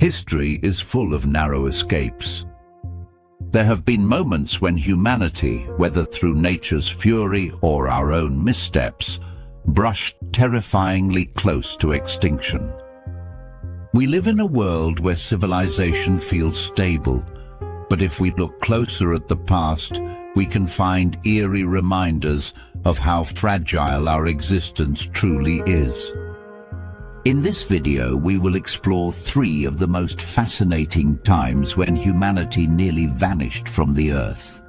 History is full of narrow escapes. There have been moments when humanity, whether through nature's fury or our own missteps, brushed terrifyingly close to extinction. We live in a world where civilization feels stable, but if we look closer at the past, we can find eerie reminders of how fragile our existence truly is. In this video, we will explore 3 of the most fascinating times when humanity nearly vanished from the Earth.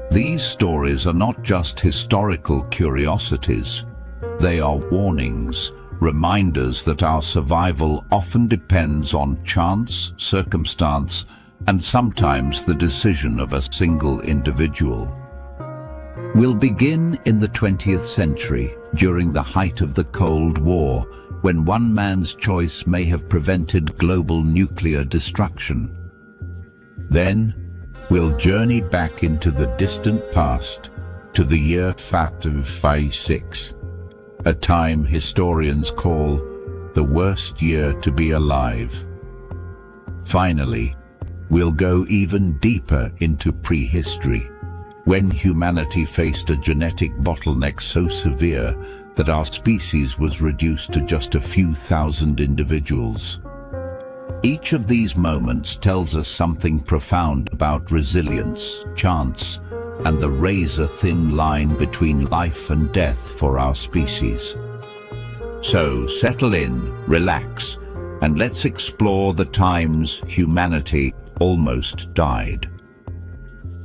These stories are not just historical curiosities. They are warnings, reminders that our survival often depends on chance, circumstance, and sometimes the decision of a single individual. We'll begin in the 20th century, during the height of the Cold War, when one man's choice may have prevented global nuclear destruction. Then, we'll journey back into the distant past, to the year 556, a time historians call the worst year to be alive. Finally, we'll go even deeper into prehistory, when humanity faced a genetic bottleneck so severe that our species was reduced to just a few thousand individuals. Each of these moments tells us something profound about resilience, chance, and the razor-thin line between life and death for our species. So settle in, relax, and let's explore the times humanity almost died.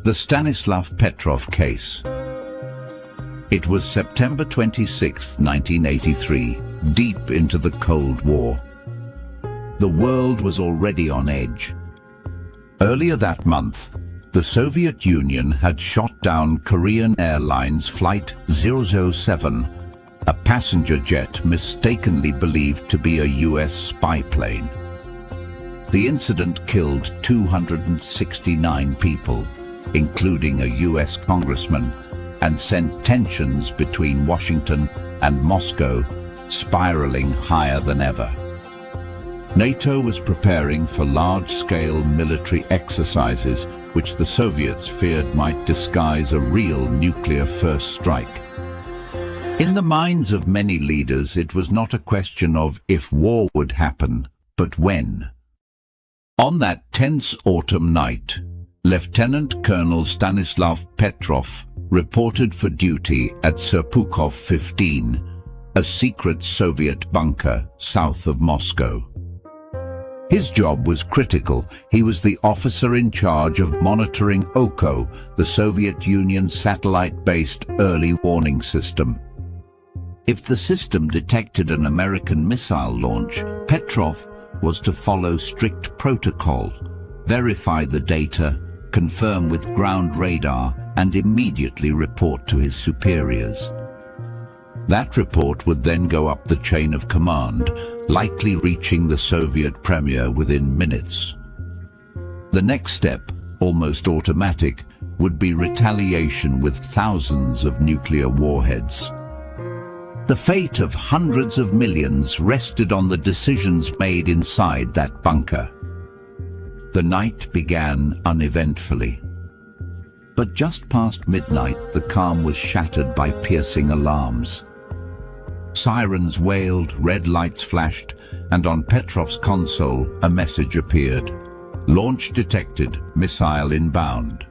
The Stanislav Petrov case. It was September 26, 1983, deep into the Cold War. The world was already on edge. Earlier that month, the Soviet Union had shot down Korean Airlines Flight 007, a passenger jet mistakenly believed to be a US spy plane. The incident killed 269 people, including a US congressman, and sent tensions between Washington and Moscow spiraling higher than ever. NATO was preparing for large-scale military exercises which the Soviets feared might disguise a real nuclear first strike. In the minds of many leaders, it was not a question of if war would happen, but when. On that tense autumn night, Lieutenant Colonel Stanislav Petrov reported for duty at Serpukhov 15, a secret Soviet bunker south of Moscow. His job was critical. He was the officer in charge of monitoring OKO, the Soviet Union's satellite-based early warning system. If the system detected an American missile launch, Petrov was to follow strict protocol, verify the data, confirm with ground radar, and immediately report to his superiors. That report would then go up the chain of command, likely reaching the Soviet premier within minutes. The next step, almost automatic, would be retaliation with thousands of nuclear warheads. The fate of hundreds of millions rested on the decisions made inside that bunker. The night began uneventfully. But just past midnight, the calm was shattered by piercing alarms. Sirens wailed, red lights flashed, and on Petrov's console, a message appeared. Launch detected, missile inbound.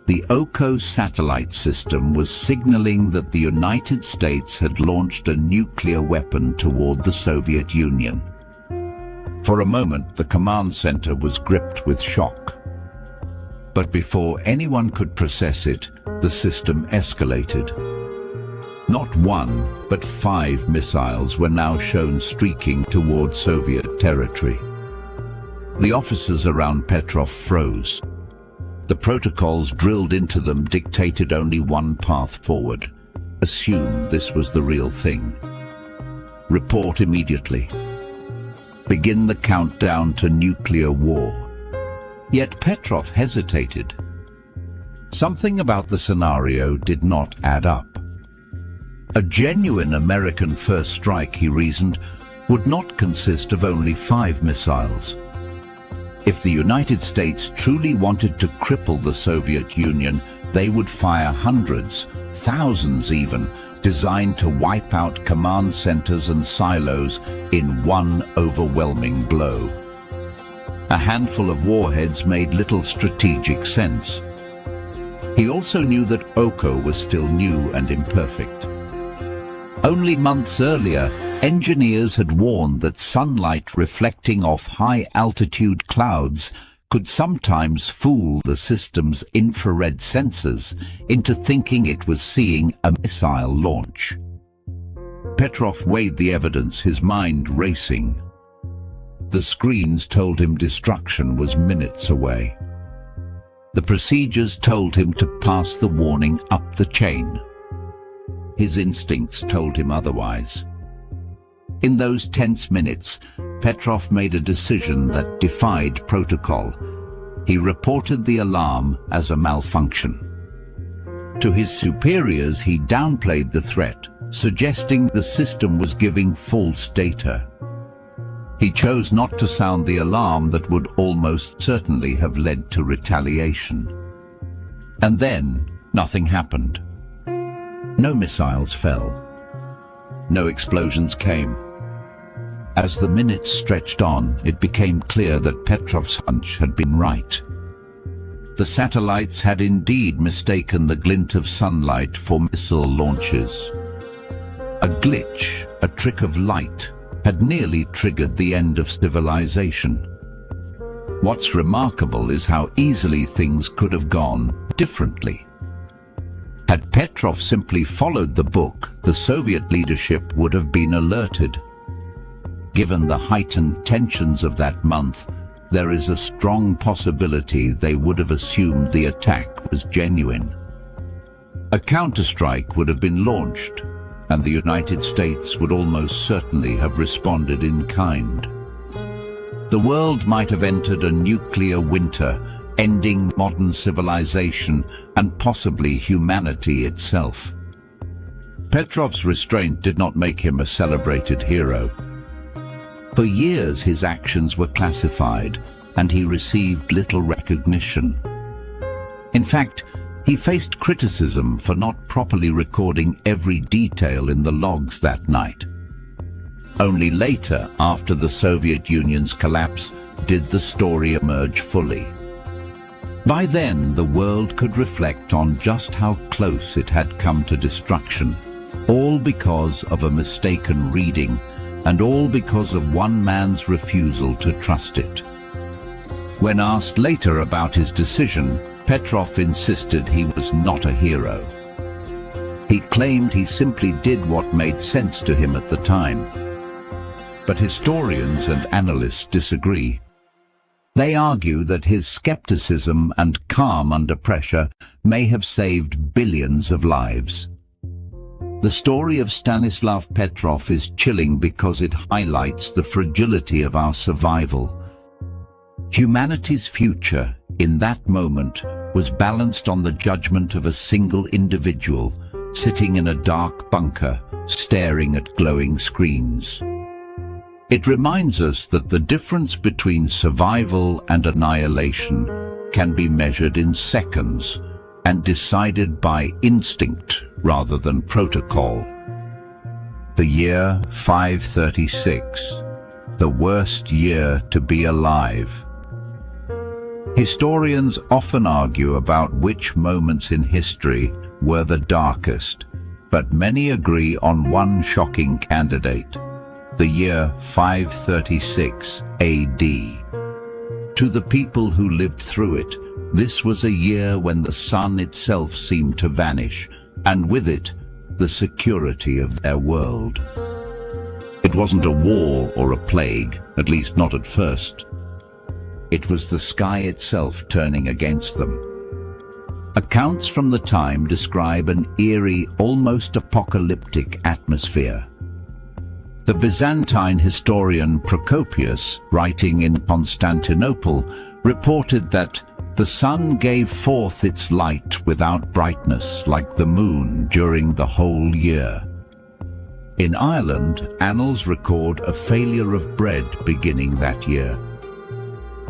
The OKO satellite system was signaling that the United States had launched a nuclear weapon toward the Soviet Union. For a moment, the command center was gripped with shock. But before anyone could process it, the system escalated. Not 1, but 5 missiles were now shown streaking toward Soviet territory. The officers around Petrov froze. The protocols drilled into them dictated only one path forward. Assume this was the real thing. Report immediately. Begin the countdown to nuclear war. Yet Petrov hesitated. Something about the scenario did not add up. A genuine American first strike, he reasoned, would not consist of only 5 missiles. If the United States truly wanted to cripple the Soviet Union, they would fire hundreds, thousands even, designed to wipe out command centers and silos in one overwhelming blow. A handful of warheads made little strategic sense. He also knew that Oko was still new and imperfect. Only months earlier, engineers had warned that sunlight reflecting off high-altitude clouds could sometimes fool the system's infrared sensors into thinking it was seeing a missile launch. Petrov weighed the evidence, his mind racing. The screens told him destruction was minutes away. The procedures told him to pass the warning up the chain. His instincts told him otherwise. In those tense minutes, Petrov made a decision that defied protocol. He reported the alarm as a malfunction. To his superiors, he downplayed the threat, suggesting the system was giving false data. He chose not to sound the alarm that would almost certainly have led to retaliation. And then, nothing happened. No missiles fell. No explosions came. As the minutes stretched on, it became clear that Petrov's hunch had been right. The satellites had indeed mistaken the glint of sunlight for missile launches. A glitch, a trick of light, had nearly triggered the end of civilization. What's remarkable is how easily things could have gone differently. Had Petrov simply followed the book, the Soviet leadership would have been alerted. Given the heightened tensions of that month, there is a strong possibility they would have assumed the attack was genuine. A counterstrike would have been launched, and the United States would almost certainly have responded in kind. The world might have entered a nuclear winter, ending modern civilization and possibly humanity itself. Petrov's restraint did not make him a celebrated hero. For years his actions were classified, and he received little recognition. In fact, he faced criticism for not properly recording every detail in the logs that night. Only later, after the Soviet Union's collapse, did the story emerge fully. By then, the world could reflect on just how close it had come to destruction, all because of a mistaken reading, and all because of one man's refusal to trust it. When asked later about his decision, Petrov insisted he was not a hero. He claimed he simply did what made sense to him at the time. But historians and analysts disagree. They argue that his skepticism and calm under pressure may have saved billions of lives. The story of Stanislav Petrov is chilling because it highlights the fragility of our survival. Humanity's future, in that moment, was balanced on the judgment of a single individual, sitting in a dark bunker, staring at glowing screens. It reminds us that the difference between survival and annihilation can be measured in seconds and decided by instinct rather than protocol. The year 536, the worst year to be alive. Historians often argue about which moments in history were the darkest, but many agree on one shocking candidate, the year 536 AD. To the people who lived through it, this was a year when the sun itself seemed to vanish, and with it, the security of their world. It wasn't a war or a plague, at least not at first. It was the sky itself turning against them. Accounts from the time describe an eerie, almost apocalyptic atmosphere. The Byzantine historian Procopius, writing in Constantinople, reported that the sun gave forth its light without brightness, like the moon during the whole year. In Ireland, annals record a failure of bread beginning that year.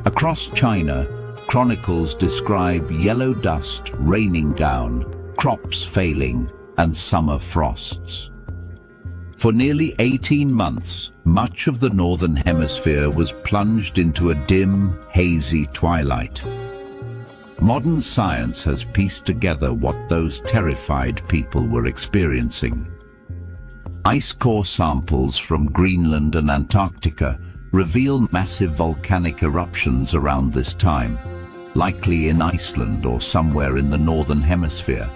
Across China, chronicles describe yellow dust raining down, crops failing, and summer frosts. For nearly 18 months, much of the northern hemisphere was plunged into a dim, hazy twilight. Modern science has pieced together what those terrified people were experiencing. Ice core samples from Greenland and Antarctica reveal massive volcanic eruptions around this time, likely in Iceland or somewhere in the northern hemisphere.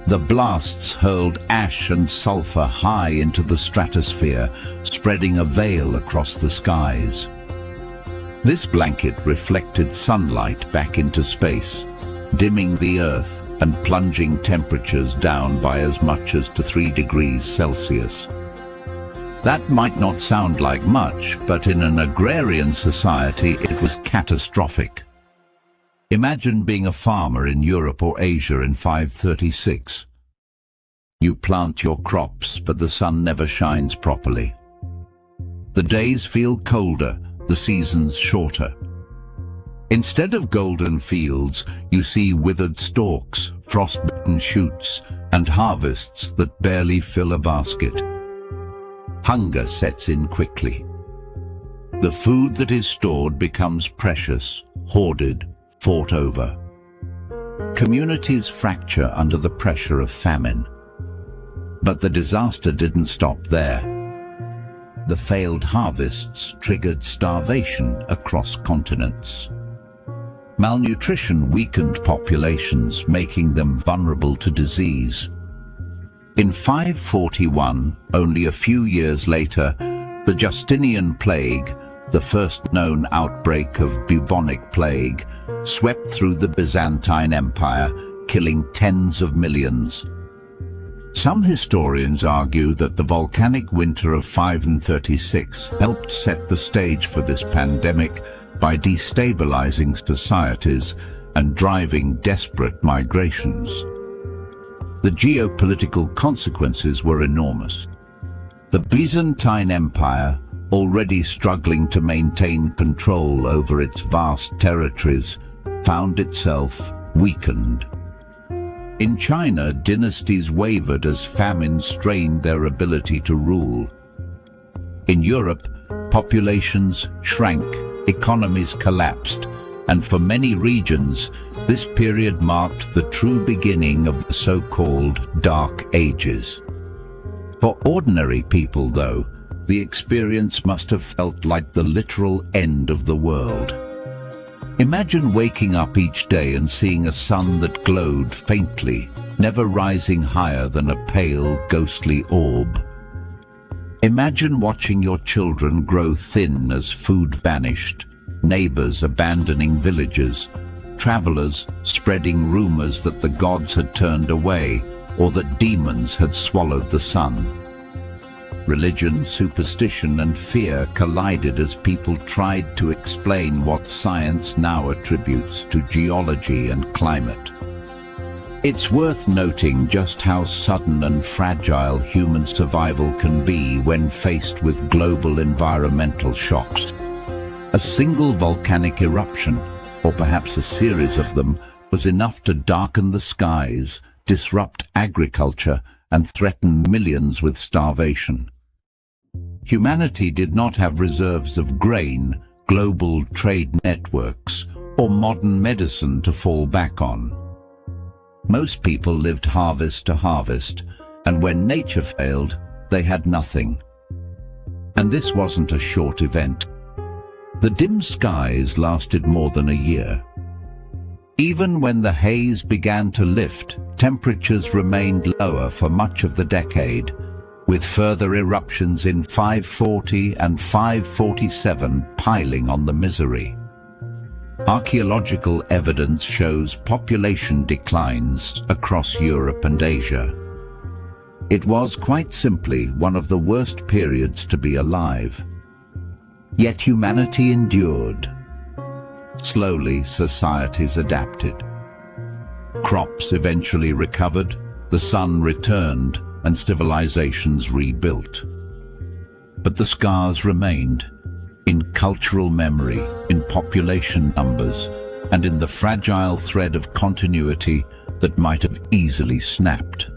The blasts hurled ash and sulfur high into the stratosphere, spreading a veil across the skies. This blanket reflected sunlight back into space, dimming the Earth and plunging temperatures down by as much as to 3 degrees Celsius. That might not sound like much, but in an agrarian society it was catastrophic. Imagine being a farmer in Europe or Asia in 536. You plant your crops, but the sun never shines properly. The days feel colder, the seasons shorter. Instead of golden fields, you see withered stalks, frost-bitten shoots, and harvests that barely fill a basket. Hunger sets in quickly. The food that is stored becomes precious, hoarded, fought over. Communities fracture under the pressure of famine. But the disaster didn't stop there. The failed harvests triggered starvation across continents. Malnutrition weakened populations, making them vulnerable to disease. In 541, only a few years later, the Justinian plague, the first known outbreak of bubonic plague, swept through the Byzantine Empire, killing tens of millions. Some historians argue that the volcanic winter of 536 helped set the stage for this pandemic by destabilizing societies and driving desperate migrations. The geopolitical consequences were enormous. The Byzantine Empire, already struggling to maintain control over its vast territories, found itself weakened. In China, dynasties wavered as famine strained their ability to rule. In Europe, populations shrank, economies collapsed, and for many regions, this period marked the true beginning of the so-called Dark Ages. For ordinary people, though, the experience must have felt like the literal end of the world. Imagine waking up each day and seeing a sun that glowed faintly, never rising higher than a pale, ghostly orb. Imagine watching your children grow thin as food vanished, neighbors abandoning villages, travelers spreading rumors that the gods had turned away or that demons had swallowed the sun. Religion, superstition, and fear collided as people tried to explain what science now attributes to geology and climate. It's worth noting just how sudden and fragile human survival can be when faced with global environmental shocks. A single volcanic eruption, or perhaps a series of them, was enough to darken the skies, disrupt agriculture, and threaten millions with starvation. Humanity did not have reserves of grain, global trade networks, or modern medicine to fall back on. Most people lived harvest to harvest, and when nature failed, they had nothing. And this wasn't a short event. The dim skies lasted more than a year. Even when the haze began to lift, temperatures remained lower for much of the decade, with further eruptions in 540 and 547 piling on the misery. Archaeological evidence shows population declines across Europe and Asia. It was quite simply one of the worst periods to be alive. Yet humanity endured. Slowly, societies adapted. Crops eventually recovered, the sun returned, and civilizations rebuilt. But the scars remained, in cultural memory, in population numbers, and in the fragile thread of continuity that might have easily snapped.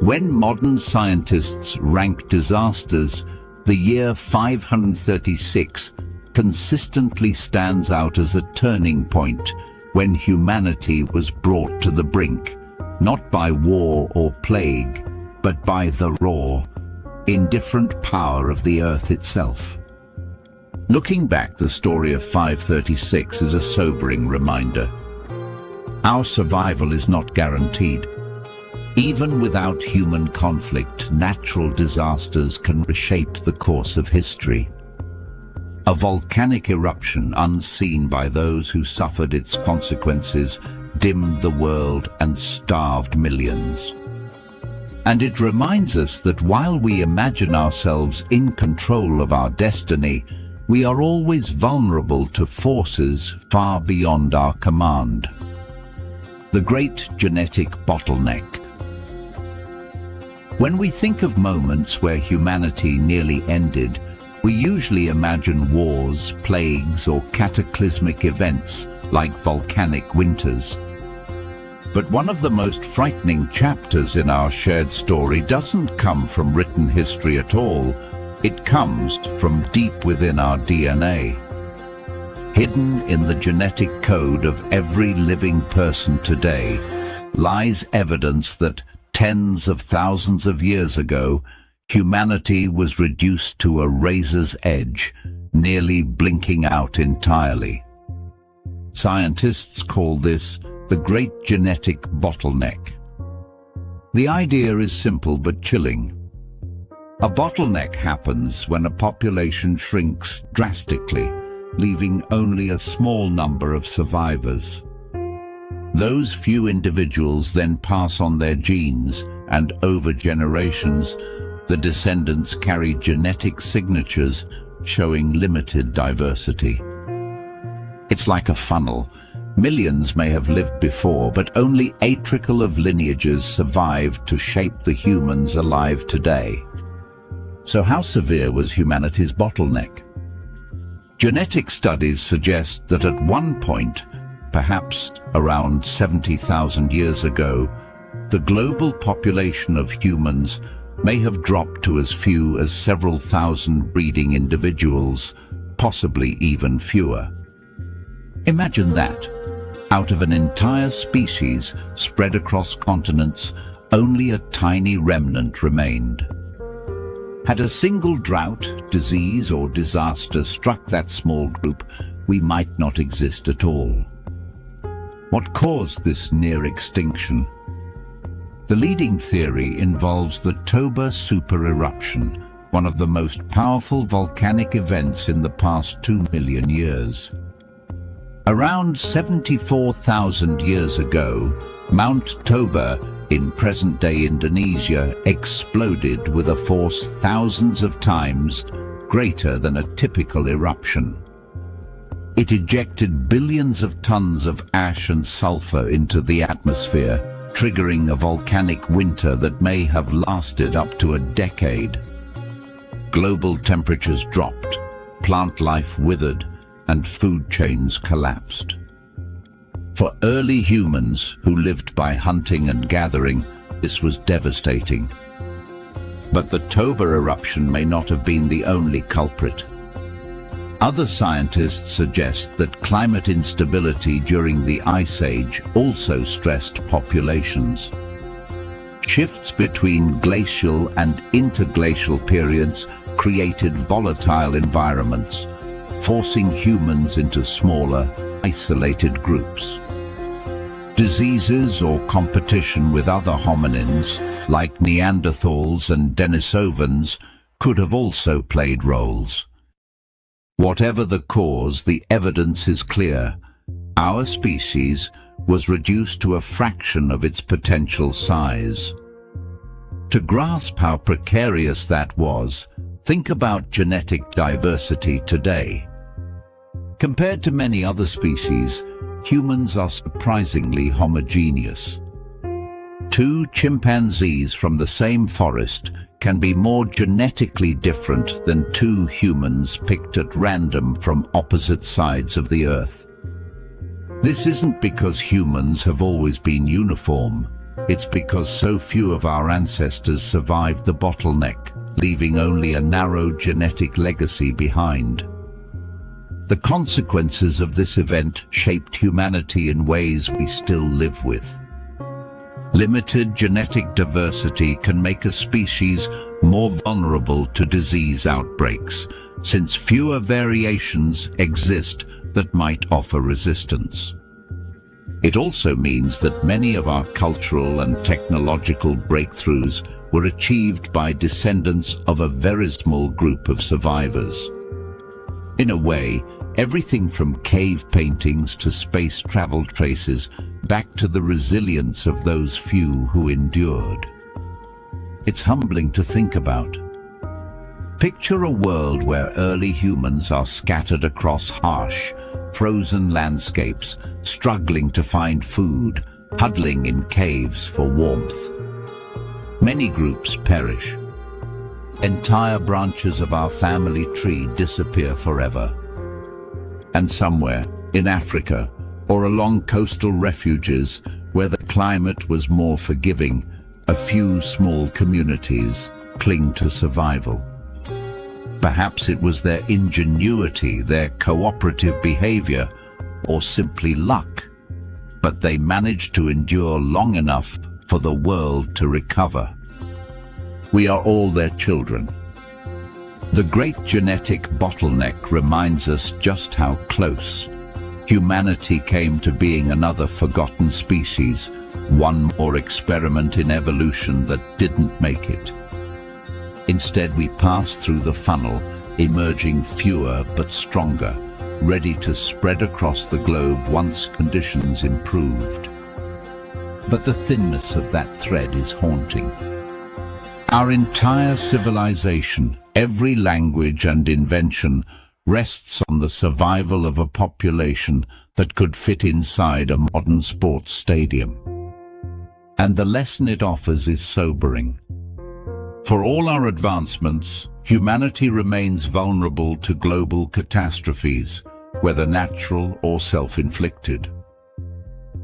When modern scientists rank disasters, the year 536 consistently stands out as a turning point when humanity was brought to the brink, not by war or plague, but by the raw, indifferent power of the earth itself. Looking back, the story of 536 is a sobering reminder. Our survival is not guaranteed. Even without human conflict, natural disasters can reshape the course of history. A volcanic eruption unseen by those who suffered its consequences dimmed the world and starved millions. And it reminds us that while we imagine ourselves in control of our destiny, we are always vulnerable to forces far beyond our command. The Great Genetic Bottleneck. When we think of moments where humanity nearly ended, we usually imagine wars, plagues, or cataclysmic events like volcanic winters. But one of the most frightening chapters in our shared story doesn't come from written history at all. It comes from deep within our DNA. Hidden in the genetic code of every living person today lies evidence that tens of thousands of years ago, humanity was reduced to a razor's edge, nearly blinking out entirely. Scientists call this the Great Genetic Bottleneck. The idea is simple but chilling. A bottleneck happens when a population shrinks drastically, leaving only a small number of survivors. Those few individuals then pass on their genes, and over generations, the descendants carry genetic signatures showing limited diversity. It's like a funnel. Millions may have lived before, but only a trickle of lineages survived to shape the humans alive today. So how severe was humanity's bottleneck? Genetic studies suggest that at one point, perhaps around 70,000 years ago, the global population of humans may have dropped to as few as several thousand breeding individuals, possibly even fewer. Imagine that. Out of an entire species spread across continents, only a tiny remnant remained. Had a single drought, disease, or disaster struck that small group, we might not exist at all. What caused this near extinction? The leading theory involves the Toba supereruption, one of the most powerful volcanic events in the past 2 million years. Around 74,000 years ago, Mount Toba in present-day Indonesia exploded with a force thousands of times greater than a typical eruption. It ejected billions of tons of ash and sulfur into the atmosphere, triggering a volcanic winter that may have lasted up to a decade. Global temperatures dropped, plant life withered, and food chains collapsed. For early humans who lived by hunting and gathering, this was devastating. But the Toba eruption may not have been the only culprit. Other scientists suggest that climate instability during the Ice Age also stressed populations. Shifts between glacial and interglacial periods created volatile environments, forcing humans into smaller, isolated groups. Diseases or competition with other hominins, like Neanderthals and Denisovans, could have also played roles. Whatever the cause, the evidence is clear. Our species was reduced to a fraction of its potential size. To grasp how precarious that was, think about genetic diversity today. Compared to many other species, humans are surprisingly homogeneous. Two chimpanzees from the same forest can be more genetically different than two humans picked at random from opposite sides of the earth. This isn't because humans have always been uniform. It's because so few of our ancestors survived the bottleneck, leaving only a narrow genetic legacy behind. The consequences of this event shaped humanity in ways we still live with. Limited genetic diversity can make a species more vulnerable to disease outbreaks, since fewer variations exist that might offer resistance. It also means that many of our cultural and technological breakthroughs were achieved by descendants of a very small group of survivors. In a way, everything from cave paintings to space travel traces back to the resilience of those few who endured. It's humbling to think about. Picture a world where early humans are scattered across harsh, frozen landscapes, struggling to find food, huddling in caves for warmth. Many groups perish. Entire branches of our family tree disappear forever. And somewhere, in Africa, or along coastal refuges where the climate was more forgiving, a few small communities cling to survival. Perhaps it was their ingenuity, their cooperative behavior, or simply luck, but they managed to endure long enough for the world to recover. We are all their children. The Great Genetic Bottleneck reminds us just how close humanity came to being another forgotten species, one more experiment in evolution that didn't make it. Instead, we passed through the funnel, emerging fewer but stronger, ready to spread across the globe once conditions improved. But the thinness of that thread is haunting. Our entire civilization, every language and invention, rests on the survival of a population that could fit inside a modern sports stadium. And the lesson it offers is sobering. For all our advancements, humanity remains vulnerable to global catastrophes, whether natural or self-inflicted.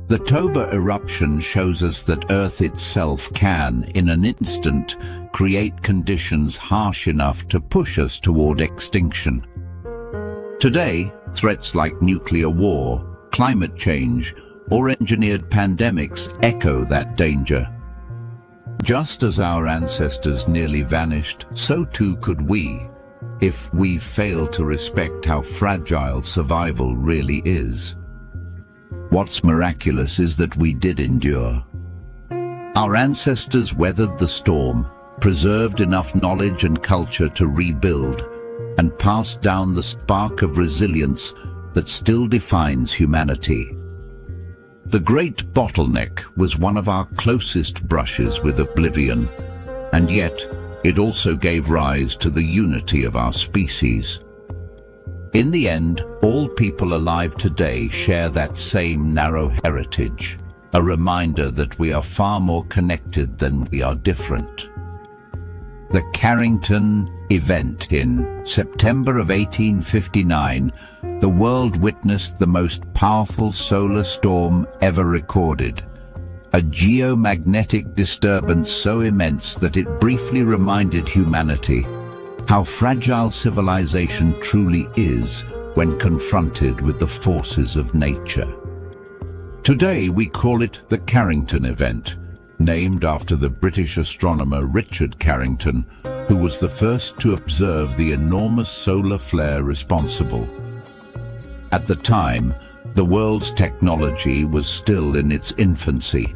The Toba eruption shows us that Earth itself can, in an instant, create conditions harsh enough to push us toward extinction. Today, threats like nuclear war, climate change, or engineered pandemics echo that danger. Just as our ancestors nearly vanished, so too could we, if we fail to respect how fragile survival really is. What's miraculous is that we did endure. Our ancestors weathered the storm, preserved enough knowledge and culture to rebuild, and passed down the spark of resilience that still defines humanity. The Great Bottleneck was one of our closest brushes with oblivion, and yet it also gave rise to the unity of our species. In the end, all people alive today share that same narrow heritage, a reminder that we are far more connected than we are different. The Carrington Event in September of 1859, the world witnessed the most powerful solar storm ever recorded, a geomagnetic disturbance so immense that it briefly reminded humanity how fragile civilization truly is when confronted with the forces of nature. Today we call it the Carrington Event, named after the British astronomer Richard Carrington, who was the first to observe the enormous solar flare responsible. At the time, the world's technology was still in its infancy,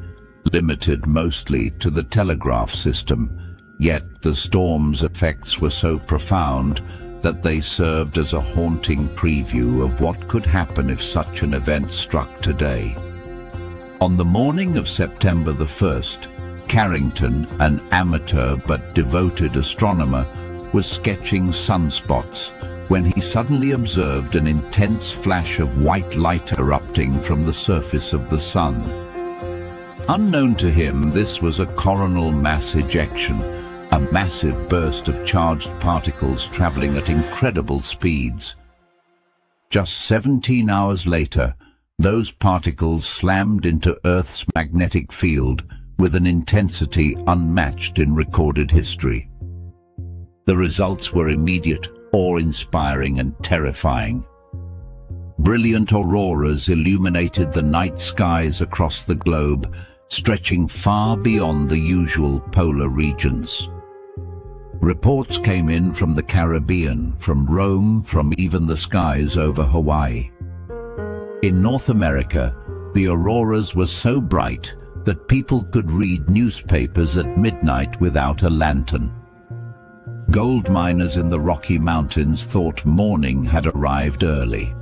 limited mostly to the telegraph system, yet the storm's effects were so profound that they served as a haunting preview of what could happen if such an event struck today. On the morning of September the 1st, Carrington, an amateur but devoted astronomer, was sketching sunspots when he suddenly observed an intense flash of white light erupting from the surface of the sun. Unknown to him, this was a coronal mass ejection, a massive burst of charged particles traveling at incredible speeds. Just 17 hours later, those particles slammed into Earth's magnetic field with an intensity unmatched in recorded history. The results were immediate, awe-inspiring and terrifying. Brilliant auroras illuminated the night skies across the globe, stretching far beyond the usual polar regions. Reports came in from the Caribbean, from Rome, from even the skies over Hawaii. In North America, the auroras were so bright that people could read newspapers at midnight without a lantern. Gold miners in the Rocky Mountains thought morning had arrived early.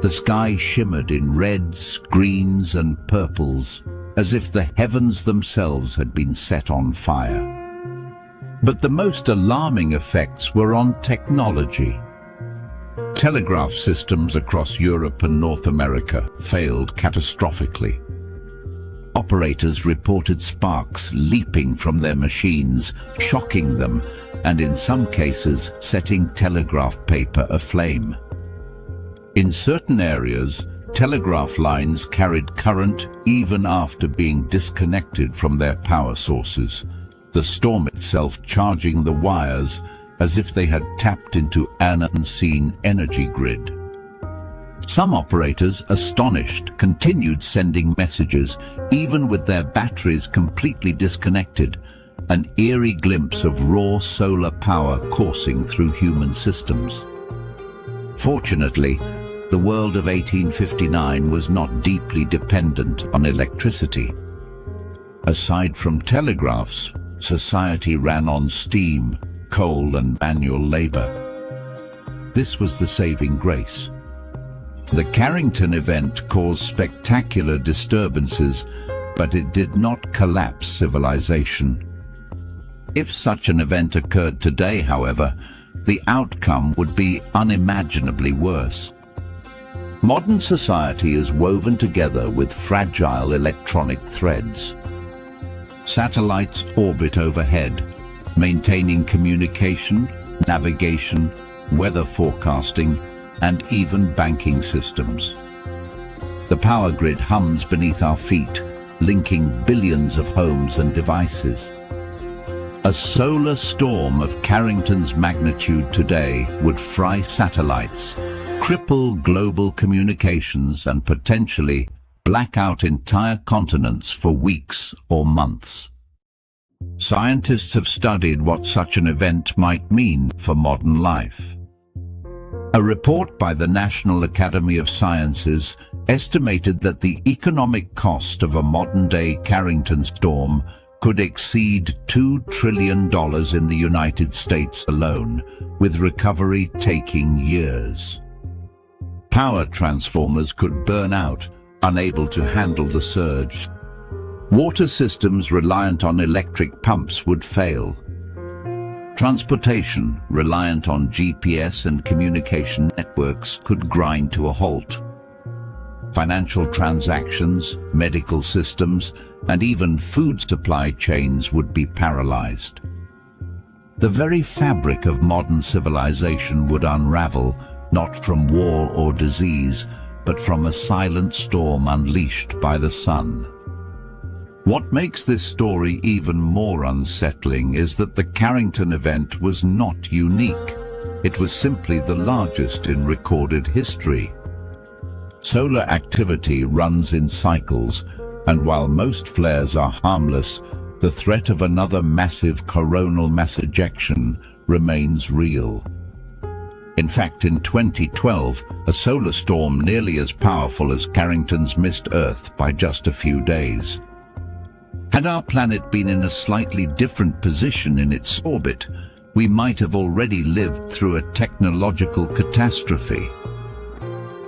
The sky shimmered in reds, greens and purples, as if the heavens themselves had been set on fire. But the most alarming effects were on technology. Telegraph systems across Europe and North America failed catastrophically. Operators reported sparks leaping from their machines, shocking them, and in some cases setting telegraph paper aflame. In certain areas, telegraph lines carried current even after being disconnected from their power sources, the storm itself charging the wires as if they had tapped into an unseen energy grid. Some operators, astonished, continued sending messages, even with their batteries completely disconnected, an eerie glimpse of raw solar power coursing through human systems. Fortunately, the world of 1859 was not deeply dependent on electricity. Aside from telegraphs, society ran on steam, coal and manual labor. This was the saving grace. The Carrington Event caused spectacular disturbances, but it did not collapse civilization. If such an event occurred today, however, the outcome would be unimaginably worse. Modern society is woven together with fragile electronic threads. Satellites orbit overhead, maintaining communication, navigation, weather forecasting, and even banking systems. The power grid hums beneath our feet, linking billions of homes and devices. A solar storm of Carrington's magnitude today would fry satellites, cripple global communications, and potentially black out entire continents for weeks or months. Scientists have studied what such an event might mean for modern life. A report by the National Academy of Sciences estimated that the economic cost of a modern-day Carrington storm could exceed $2 trillion in the United States alone, with recovery taking years. Power transformers could burn out, unable to handle the surge. Water systems reliant on electric pumps would fail. Transportation, reliant on GPS and communication networks, could grind to a halt. Financial transactions, medical systems, and even food supply chains would be paralyzed. The very fabric of modern civilization would unravel, not from war or disease, but from a silent storm unleashed by the sun. What makes this story even more unsettling is that the Carrington event was not unique. It was simply the largest in recorded history. Solar activity runs in cycles, and while most flares are harmless, the threat of another massive coronal mass ejection remains real. In fact, in 2012, a solar storm nearly as powerful as Carrington's missed Earth by just a few days. Had our planet been in a slightly different position in its orbit, we might have already lived through a technological catastrophe.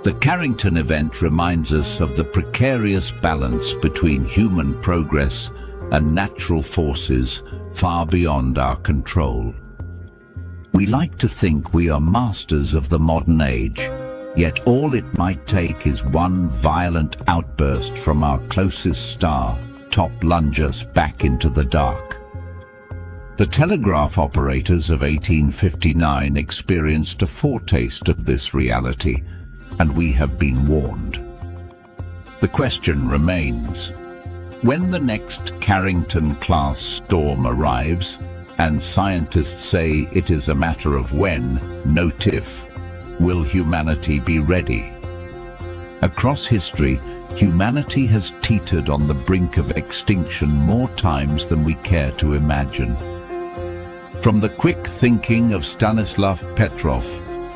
The Carrington event reminds us of the precarious balance between human progress and natural forces far beyond our control. We like to think we are masters of the modern age, Yet all it might take is one violent outburst from our closest star to plunge us back into the dark. The telegraph operators of 1859 experienced a foretaste of this reality, and we have been warned. The question remains, when the next Carrington-class storm arrives, and scientists say it is a matter of when, not if, will humanity be ready? Across history, humanity has teetered on the brink of extinction more times than we care to imagine. From the quick thinking of Stanislav Petrov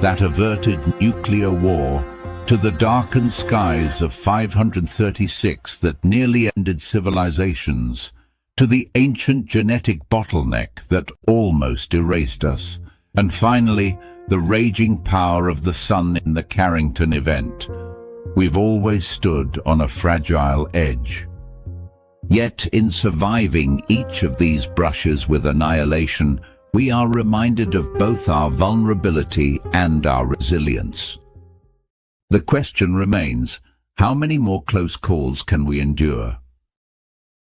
that averted nuclear war, to the darkened skies of 536 that nearly ended civilizations, to the ancient genetic bottleneck that almost erased us, and finally, the raging power of the sun in the Carrington Event, we've always stood on a fragile edge. Yet in surviving each of these brushes with annihilation, we are reminded of both our vulnerability and our resilience. The question remains, how many more close calls can we endure?